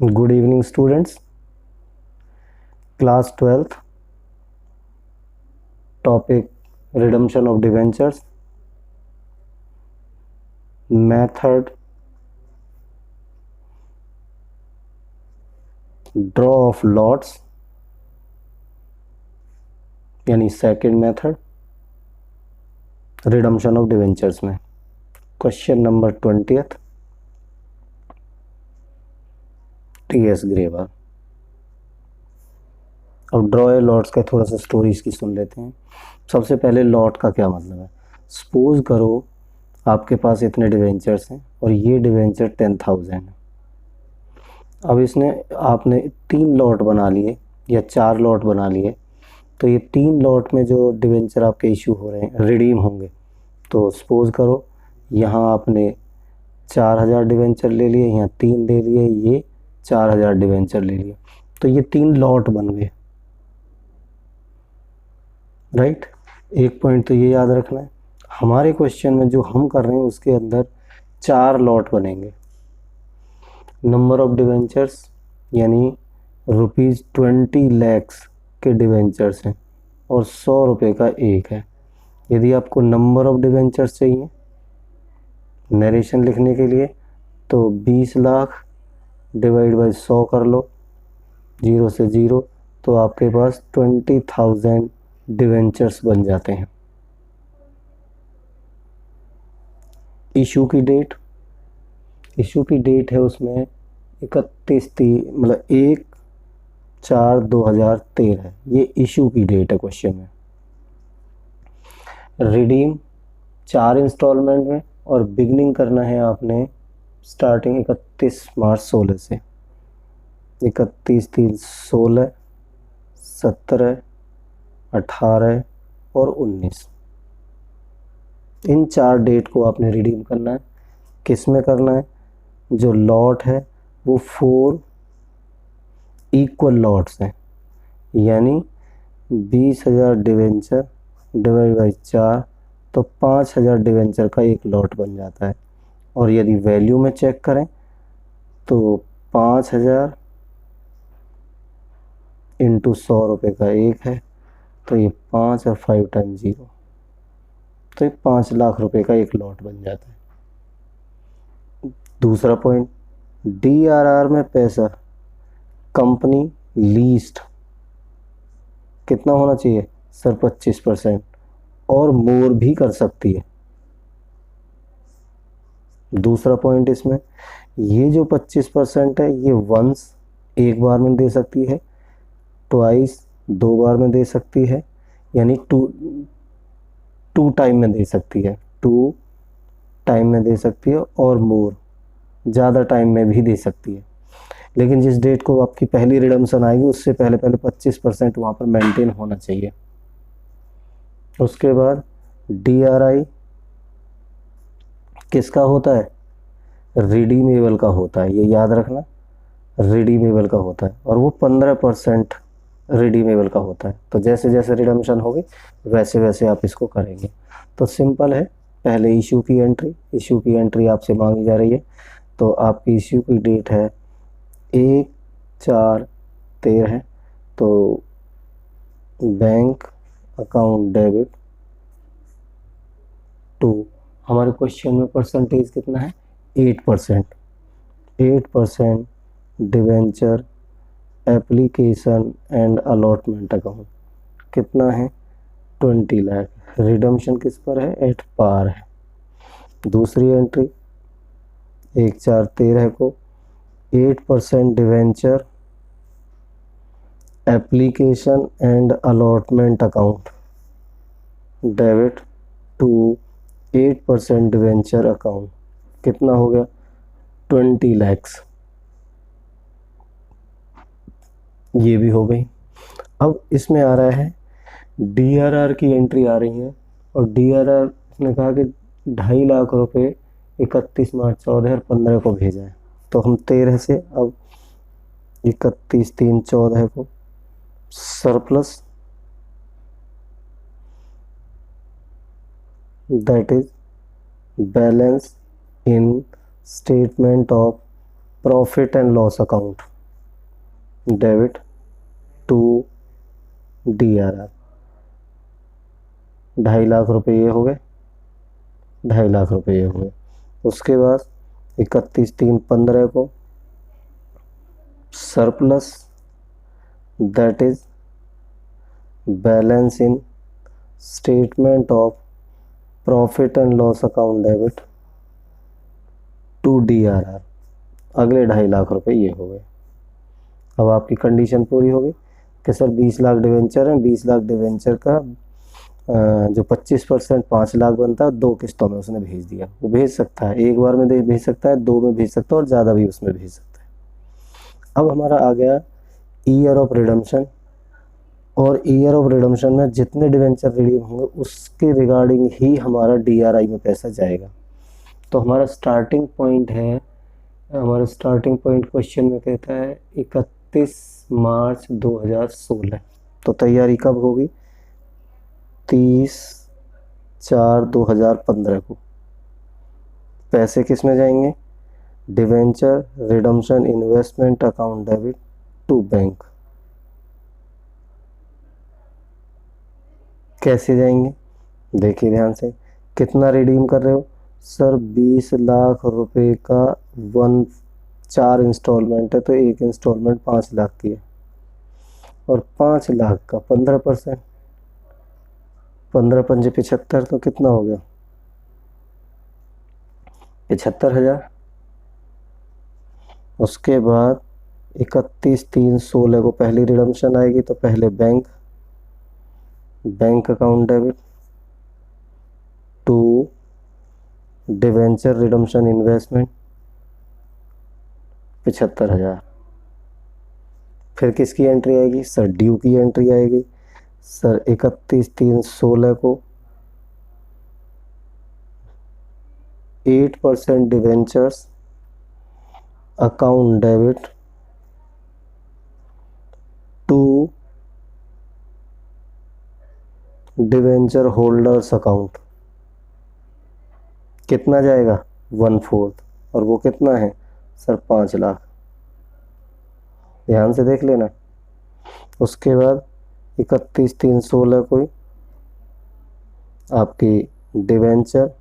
Good evening, students. Class 12th. Topic: redemption of debentures. Method: draw of lots, यानी second method redemption of debentures में। Question number 20th, T S. Grewal. अब draw ए lots का थोड़ा सा stories की सुन लेते हैं। सबसे पहले लॉट का क्या मतलब है। सपोज करो आपके पास इतने डिवेंचर्स हैं और ये डिवेंचर 10,000 है। अब इसने आपने 3 लॉट बना लिए या 4 लॉट बना लिए, तो ये 3 लॉट में जो डिवेंचर आपके इशू हो रहे हैं रिडीम होंगे। तो सपोज करो यहाँ आपने 4,000 डिवेंचर ले लिए, यहाँ 3 ले लिए, ये 4,000 डिवेंचर ले लिए, तो ये 3 लॉट बन गए। राइट, एक पॉइंट तो ये याद रखना है, हमारे क्वेश्चन में जो हम कर रहे हैं उसके अंदर 4 लॉट बनेंगे। नंबर ऑफ डिवेंचर्स यानी ₹20 लाख के डिवेंचर्स हैं और 100 रुपये का एक है। यदि आपको नंबर ऑफ डिवेंचर्स चाहिए नरेशन लिखने के लिए तो 20 लाख डिवाइड बाई 100 कर लो, 0 से 0, तो आपके पास 20,000 डिवेंचर्स बन जाते हैं। इशू की डेट है उसमें 1/4/2013 है, ये इशू की डेट है क्वेश्चन में। रिडीम 4 इंस्टॉलमेंट में और बिगनिंग करना है आपने स्टार्टिंग 31 मार्च 16 से। 31/3/16, 17, 18 और 19, इन 4 डेट को आपने रिडीम करना है। किस में करना है, जो लॉट है वो 4 इक्वल लॉट्स हैं, यानी 20,000 डिवेंचर डिवाइड बाई 4, तो 5,000 डिवेंचर का एक लॉट बन जाता है। और यदि वैल्यू में चेक करें तो 5,000 इंटू 100 रुपये का एक है, तो ये 5 और 5 टाइम 0, तो ये 5 लाख रुपए का एक लॉट बन जाता है। दूसरा पॉइंट, DRR में पैसा कंपनी लीस्ट कितना होना चाहिए सर, 25%, और मोर भी कर सकती है। दूसरा पॉइंट इसमें, ये जो 25% है ये वंस एक बार में दे सकती है, ट्वाइस 2 बार में दे सकती है, यानी टू टाइम में दे सकती है, 2 टाइम में दे सकती है, और मोर ज़्यादा टाइम में भी दे सकती है। लेकिन जिस डेट को आपकी पहली रिडम्पशन आएगी उससे पहले 25% वहाँ पर मेंटेन होना चाहिए। उसके बाद DRI किसका होता है, रिडीमेबल का होता है, ये याद रखना, रिडीमेबल का होता है, और वो 15% रिडीमेबल का होता है। तो जैसे जैसे रिडम्पशन होगी वैसे वैसे आप इसको करेंगे। तो सिंपल है, पहले इशू की एंट्री आपसे मांगी जा रही है, तो आपकी इशू की डेट है 1/4/13 है, तो बैंक अकाउंट डेबिट टू, हमारे क्वेश्चन में परसेंटेज कितना है 8% debenture application and allotment account कितना है 20 लाख। रिडम्पशन किस पर है, एट पार है। दूसरी एंट्री 1/4/13 को 8% debenture application and allotment account debit to 8% debenture account, कितना हो गया 20 लाख। ये भी हो गई। अब इसमें आ रहा है DRR की एंट्री आ रही है, और DRR ने कहा कि 2.5 लाख रुपए 31 मार्च 14 और 15 को भेजा है। तो हम 13 से अब 31/3/14 को surplus, that is balance in statement of profit and loss account debit to DRR। 2.5 lakh रुपए ये हो गए, 2.5 लाख रुपए ये हो गए। उसके बाद 31/3/15 को surplus, that is balance in statement of profit and loss account debit to DRR। अगले 2.5 लाख रुपए ये हो गए। अब आपकी कंडीशन पूरी हो गई कि सर 20 लाख डिवेंचर है, 20 लाख डिवेंचर का जो 25% 5 लाख बनता है 2 किस्तों में उसने भेज दिया। वो भेज सकता है, एक बार में भेज सकता है, 2 में भेज सकता है और ज़्यादा भी उसमें भेज सकता है। अब हमारा आ गया ईयर ऑफ रिडम्पशन, और ईयर ऑफ रिडम्पशन में जितने डिवेंचर रिडीम होंगे उसके रिगार्डिंग ही हमारा DRI में पैसा जाएगा। तो हमारा स्टार्टिंग पॉइंट है, हमारा स्टार्टिंग पॉइंट क्वेश्चन में कहता है 31 मार्च 2016। तो तैयारी कब होगी? 30/4/2015 को। पैसे किस में जाएंगे? Debenture redemption investment account debit to bank. कैसे जाएंगे देखिए ध्यान से। कितना रिडीम कर रहे हो? सर 20 लाख रुपए का 4 इंस्टॉलमेंट है, तो एक इंस्टॉलमेंट 5 लाख की है, और 5 लाख का 15%, 15×5 75, तो कितना हो गया? 75,000। उसके बाद 31/3/16 को पहली रिडम्पशन आएगी, तो पहले bank account debit to debenture redemption investment 75,000। फिर किसकी एंट्री आएगी? सर ड्यू की एंट्री आएगी। सर 31/3/16 को 8% debentures account debit to debenture holders account. कितना जाएगा? 1/4, और वो कितना है? सर 5 लाख। ध्यान से देख लेना। उसके बाद 31/3/16 को आपकी debenture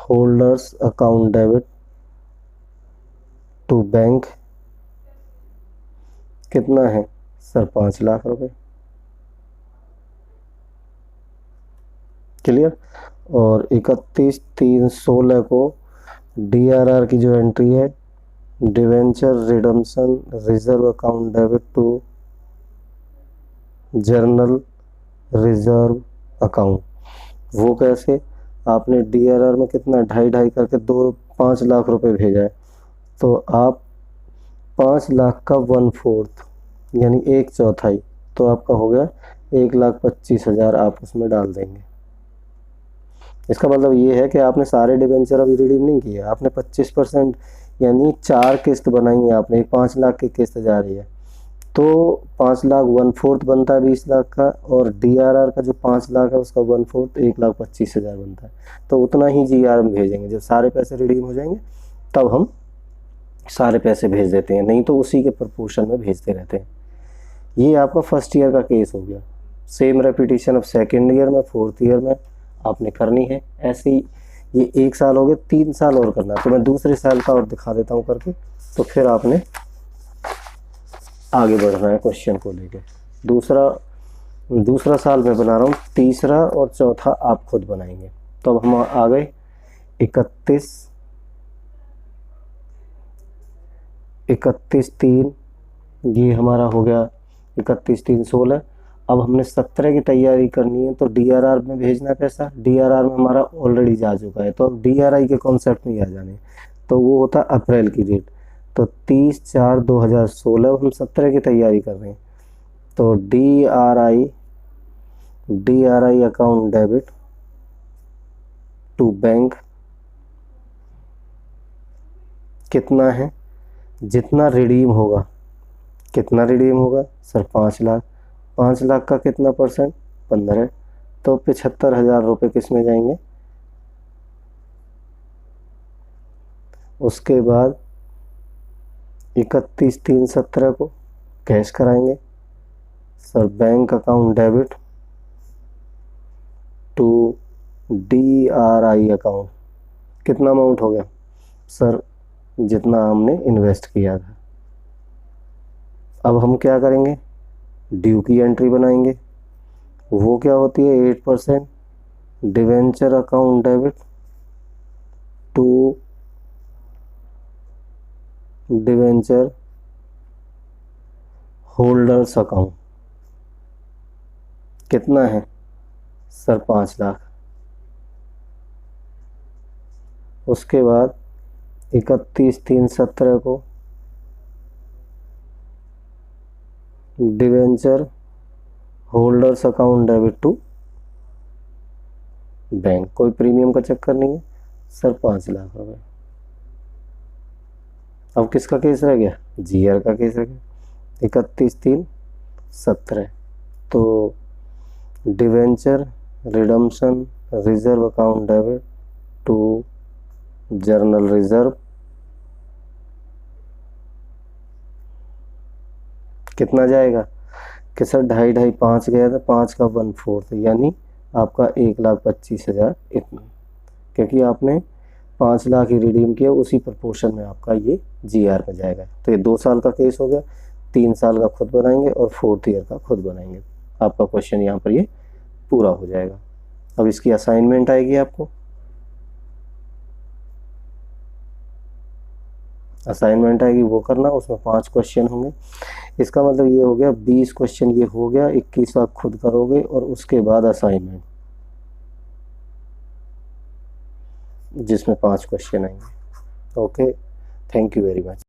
holders account debit to bank कितना है? सर 5 लाख रुपए। क्लियर? और 31/3/16 को DRR की जो एंट्री है, debenture redemption reserve account debit to general reserve account. वो कैसे? आपने DRR में कितना 2.5 करके 5 लाख रुपए भेजा है, तो आप 5 लाख का 1/4 यानी 1/4, तो आपका हो गया 1,25,000 आप उसमें डाल देंगे। इसका मतलब ये है कि आपने सारे डिवेंचर अभी रिडीम नहीं किए, आपने 25% यानी 4 किस्त बनाई है आपने। एक 5 लाख की किस्त जा रही है, तो 5 लाख 1/4 बनता है 20 लाख का, और DRR का जो 5 लाख है उसका 1/4 1,25,000 बनता है। तो उतना ही GR में भेजेंगे। जब सारे पैसे रिडीम हो जाएंगे तब हम सारे पैसे भेज देते हैं, नहीं तो उसी के प्रपोर्शन में भेजते रहते हैं। ये आपका फर्स्ट ईयर का केस हो गया। सेम रेपिटेशन अब सेकेंड ईयर में, फोर्थ ईयर में आपने करनी है। ऐसे ही ये 1 साल हो गए, 3 साल और करना है। तो मैं दूसरे साल का और दिखा देता हूँ करके, तो फिर आपने आगे बढ़ना है क्वेश्चन को लेके। दूसरा साल मैं बना रहा हूँ, तीसरा और चौथा आप खुद बनाएंगे। तो अब हम आ गए 31/3 ये हमारा हो गया 31/3/16। अब हमने 17 की तैयारी करनी है, तो DRR में भेजना है पैसा। DRR में हमारा ऑलरेडी जा चुका है, तो अब DRI के कॉन्सेप्ट में आ जाने, तो वो होता अप्रैल की डेट। तो 30/4/2016 हम 17 की तैयारी कर रहे हैं, तो DRI account debit to bank कितना है? जितना रिडीम होगा। कितना रिडीम होगा? सर 5 लाख। 5 लाख का कितना परसेंट? 15, तो 75,000 रुपये किस में जाएंगे? उसके बाद 31/3/17 को कैश कराएंगे। Sir bank account debit to DRI account, कितना अमाउंट हो गया सर? जितना हमने इन्वेस्ट किया था। अब हम क्या करेंगे, ड्यू की एंट्री बनाएंगे। वो क्या होती है 8%। Debenture account debit to debenture holders account, कितना है सर? 5 लाख। उसके बाद 31/3/17 को debenture holders account debit to bank, कोई प्रीमियम का चक्कर नहीं है सर, 5 लाख रुपए। अब किसका केस रह गया? GR का केस रह गया। 31/3/17 तो debenture redemption reserve account debit to general reserve, कितना जाएगा कि सर 2.5 5 गया था, 5 का 1/4 यानी आपका 1,25,000 इतना, क्योंकि आपने 5 लाख ही रिडीम किया, उसी प्रपोर्शन में आपका ये GR में जाएगा। तो ये 2 साल का केस हो गया, 3 साल का खुद बनाएंगे और 4th ईयर का खुद बनाएंगे। आपका क्वेश्चन यहाँ पर ये पूरा हो जाएगा। अब इसकी असाइनमेंट आएगी आपको, असाइनमेंट आएगी वो करना, उसमें 5 क्वेश्चन होंगे। इसका मतलब ये हो गया 20 क्वेश्चन ये हो गया, 21 आप खुद करोगे और उसके बाद असाइनमेंट जिसमें 5 क्वेश्चन आएंगे। Okay, thank you very much.